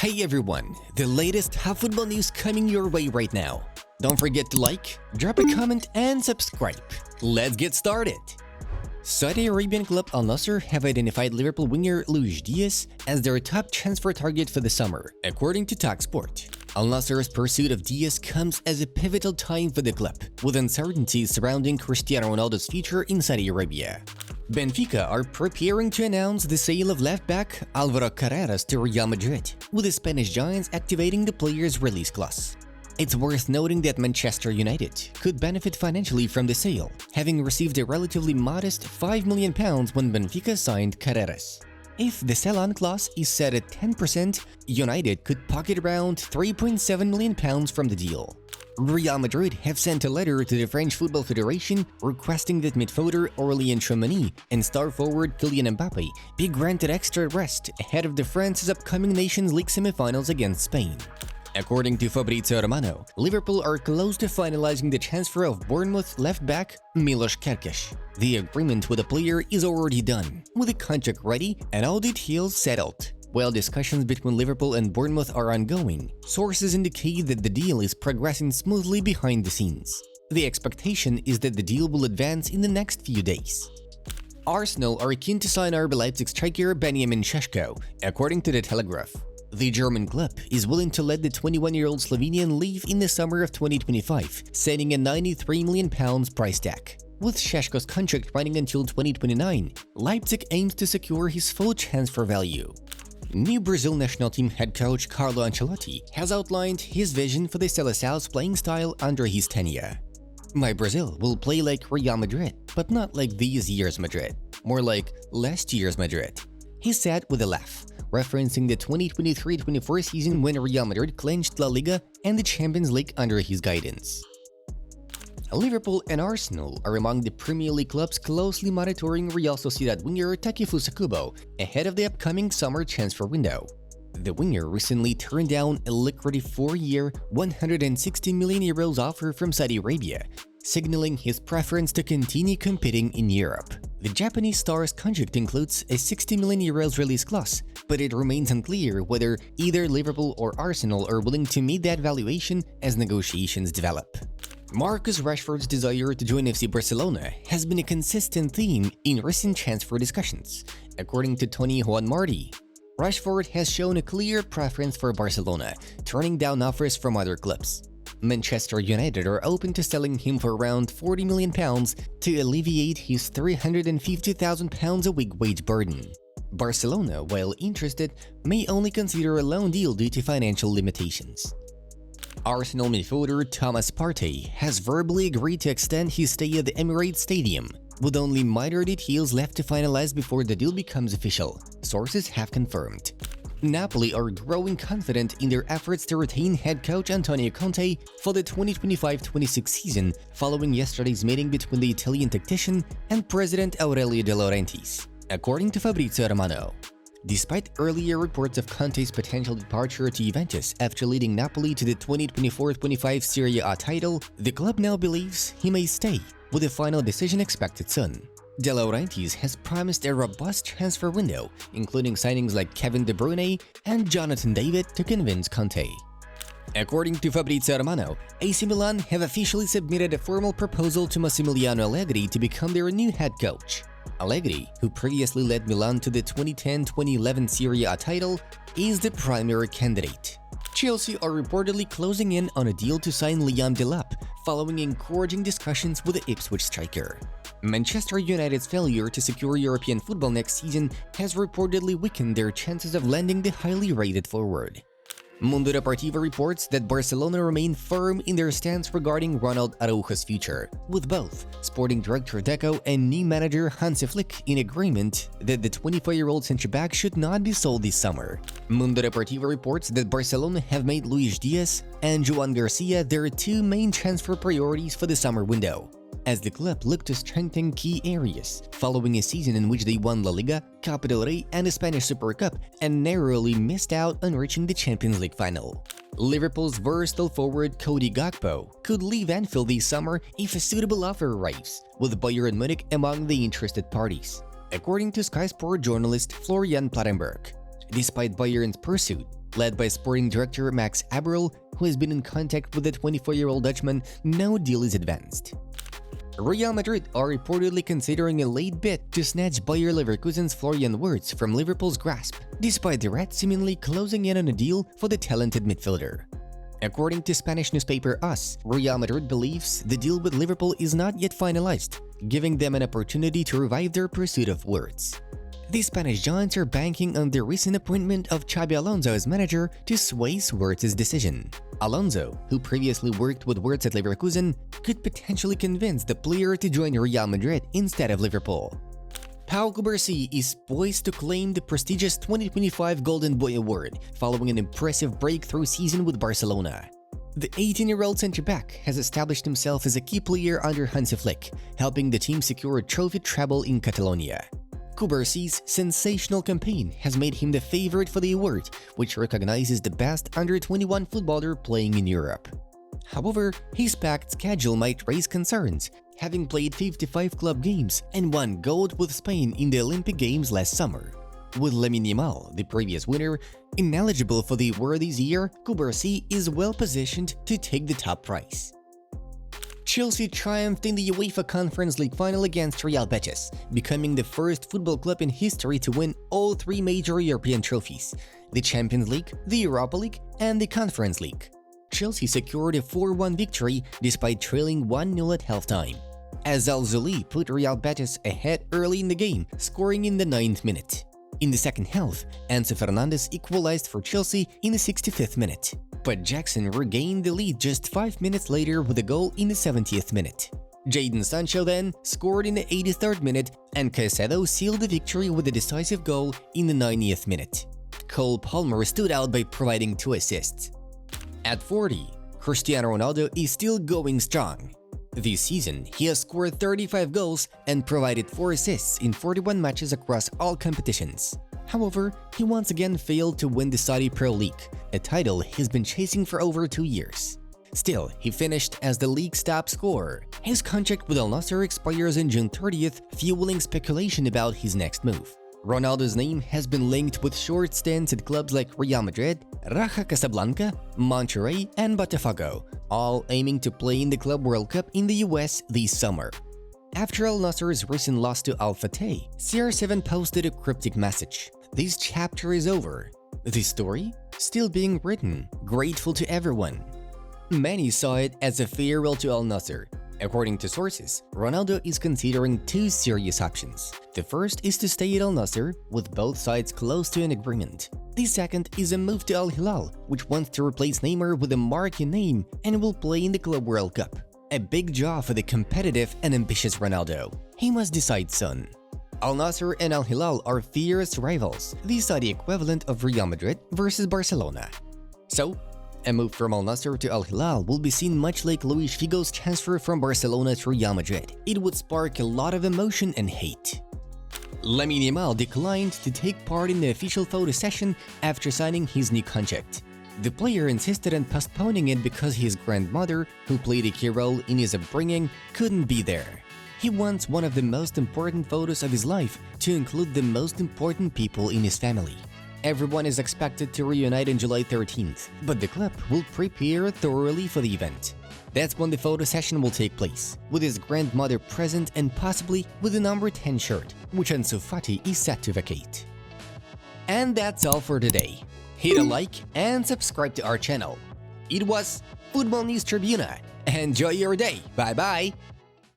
Hey everyone, the latest hot football news coming your way right now. Don't forget to like, drop a comment and subscribe. Let's get started! Saudi Arabian club Al Nassr have identified Liverpool winger Luis Diaz as their top transfer target for the summer, according to TalkSport. Al Nassr's pursuit of Diaz comes as a pivotal time for the club, with uncertainties surrounding Cristiano Ronaldo's future in Saudi Arabia. Benfica are preparing to announce the sale of left-back Álvaro Carreras to Real Madrid, with the Spanish giants activating the player's release clause. It's worth noting that Manchester United could benefit financially from the sale, having received a relatively modest £5 million when Benfica signed Carreras. If the sell-on clause is set at 10%, United could pocket around £3.7 million from the deal. Real Madrid have sent a letter to the French Football Federation requesting that midfielder Aurélien Tchouameni and star forward Kylian Mbappé be granted extra rest ahead of the France's upcoming Nations League semi-finals against Spain. According to Fabrizio Romano, Liverpool are close to finalizing the transfer of Bournemouth left-back Milos Kerkez. The agreement with the player is already done, with the contract ready and all details settled. While discussions between Liverpool and Bournemouth are ongoing, sources indicate that the deal is progressing smoothly behind the scenes. The expectation is that the deal will advance in the next few days. Arsenal are keen to sign RB Leipzig striker Benjamin Šeško, according to The Telegraph. The German club is willing to let the 21-year-old Slovenian leave in the summer of 2025, setting a £93 million price tag. With Šeško's contract running until 2029, Leipzig aims to secure his full transfer value. New Brazil national team head coach Carlo Ancelotti has outlined his vision for the Seleção's playing style under his tenure. "My Brazil will play like Real Madrid, but not like this year's Madrid, more like last year's Madrid," he said with a laugh, referencing the 2023-24 season when Real Madrid clinched La Liga and the Champions League under his guidance. Liverpool and Arsenal are among the Premier League clubs closely monitoring Real Sociedad winger Takefusa Kubo ahead of the upcoming summer transfer window. The winger recently turned down a lucrative 4-year, €160 million offer from Saudi Arabia, signaling his preference to continue competing in Europe. The Japanese star's contract includes a €60 million release clause, but it remains unclear whether either Liverpool or Arsenal are willing to meet that valuation as negotiations develop. Marcus Rashford's desire to join FC Barcelona has been a consistent theme in recent transfer discussions, according to Tony Juan Martí. Rashford has shown a clear preference for Barcelona, turning down offers from other clubs. Manchester United are open to selling him for around £40 million to alleviate his £350,000 a week wage burden. Barcelona, while interested, may only consider a loan deal due to financial limitations. Arsenal midfielder Thomas Partey has verbally agreed to extend his stay at the Emirates Stadium, with only minor details left to finalize before the deal becomes official, sources have confirmed. Napoli are growing confident in their efforts to retain head coach Antonio Conte for the 2025-26 season following yesterday's meeting between the Italian tactician and President Aurelio De Laurentiis, according to Fabrizio Romano. Despite earlier reports of Conte's potential departure to Juventus after leading Napoli to the 2024-25 Serie A title, the club now believes he may stay, with a final decision expected soon. De Laurentiis has promised a robust transfer window, including signings like Kevin De Bruyne and Jonathan David to convince Conte. According to Fabrizio Romano, AC Milan have officially submitted a formal proposal to Massimiliano Allegri to become their new head coach. Allegri, who previously led Milan to the 2010-2011 Serie A title, is the primary candidate. Chelsea are reportedly closing in on a deal to sign Liam Delap, following encouraging discussions with the Ipswich striker. Manchester United's failure to secure European football next season has reportedly weakened their chances of landing the highly rated forward. Mundo Deportivo reports that Barcelona remain firm in their stance regarding Ronald Araujo's future, with both sporting director Deco and new manager Hansi Flick in agreement that the 24-year-old centre-back should not be sold this summer. Mundo Deportivo reports that Barcelona have made Luis Diaz and Joan Garcia their two main transfer priorities for the summer window, as the club looked to strengthen key areas, following a season in which they won La Liga, Copa del Rey and the Spanish Super Cup and narrowly missed out on reaching the Champions League final. Liverpool's versatile forward Cody Gakpo could leave Anfield this summer if a suitable offer arrives, with Bayern Munich among the interested parties, according to Sky Sport journalist Florian Plattenberg. Despite Bayern's pursuit, Led by sporting director Max Abril, who has been in contact with the 24-year-old Dutchman, no deal is advanced. Real Madrid are reportedly considering a late bid to snatch Bayer Leverkusen's Florian Wirtz from Liverpool's grasp, despite the Reds seemingly closing in on a deal for the talented midfielder. According to Spanish newspaper AS, Real Madrid believes the deal with Liverpool is not yet finalized, giving them an opportunity to revive their pursuit of Wirtz. The Spanish giants are banking on the recent appointment of Xavi Alonso as manager to sway Wirtz's decision. Alonso, who previously worked with Wirtz at Leverkusen, could potentially convince the player to join Real Madrid instead of Liverpool. Pau Cubarsí is poised to claim the prestigious 2025 Golden Boy Award following an impressive breakthrough season with Barcelona. The 18-year-old centre-back has established himself as a key player under Hansi Flick, helping the team secure a trophy treble in Catalonia. Cubarsí's sensational campaign has made him the favorite for the award, which recognizes the best under-21 footballer playing in Europe. However, his packed schedule might raise concerns, having played 55 club games and won gold with Spain in the Olympic Games last summer. With Lamine Yamal, the previous winner, ineligible for the award this year, Cubarsí is well positioned to take the top prize. Chelsea triumphed in the UEFA Conference League final against Real Betis, becoming the first football club in history to win all three major European trophies: the Champions League, the Europa League, and the Conference League. Chelsea secured a 4-1 victory despite trailing 1-0 at halftime, as Al-Zuli put Real Betis ahead early in the game, scoring in the 9th minute. In the second half, Ansu Fernandez equalized for Chelsea in the 65th minute, but Jackson regained the lead just 5 minutes later with a goal in the 70th minute. Jadon Sancho then scored in the 83rd minute, and Caicedo sealed the victory with a decisive goal in the 90th minute. Cole Palmer stood out by providing 2 assists. At 40, Cristiano Ronaldo is still going strong. This season, he has scored 35 goals and provided 4 assists in 41 matches across all competitions. However, he once again failed to win the Saudi Pro League, a title he's been chasing for over 2 years. Still, he finished as the league's top scorer. His contract with Al Nassr expires on June 30th, fueling speculation about his next move. Ronaldo's name has been linked with short stints at clubs like Real Madrid, Raja Casablanca, Monterrey, and Botafogo, all aiming to play in the Club World Cup in the US this summer. After Al Nassr's recent loss to Al Fateh, CR7 posted a cryptic message: "This chapter is over. The story still being written. Grateful to everyone." Many saw it as a farewell to Al Nassr. According to sources, Ronaldo is considering 2 serious options. The first is to stay at Al Nassr, with both sides close to an agreement. The second is a move to Al Hilal, which wants to replace Neymar with a marquee name and will play in the Club World Cup. A big job for the competitive and ambitious Ronaldo. He must decide soon. Al Nassr and Al Hilal are fierce rivals. These are the equivalent of Real Madrid versus Barcelona. So, a move from Al Nassr to Al Hilal will be seen much like Luis Figo's transfer from Barcelona to Real Madrid. It would spark a lot of emotion and hate. Lamine Yamal declined to take part in the official photo session after signing his new contract. The player insisted on postponing it because his grandmother, who played a key role in his upbringing, couldn't be there. He wants one of the most important photos of his life to include the most important people in his family. Everyone is expected to reunite on July 13th, but the club will prepare thoroughly for the event. That's when the photo session will take place, with his grandmother present and possibly with the number 10 shirt, which Ansu Fati is set to vacate. And that's all for today. Hit a like and subscribe to our channel. It was Football News Tribuna. Enjoy your day. Bye-bye.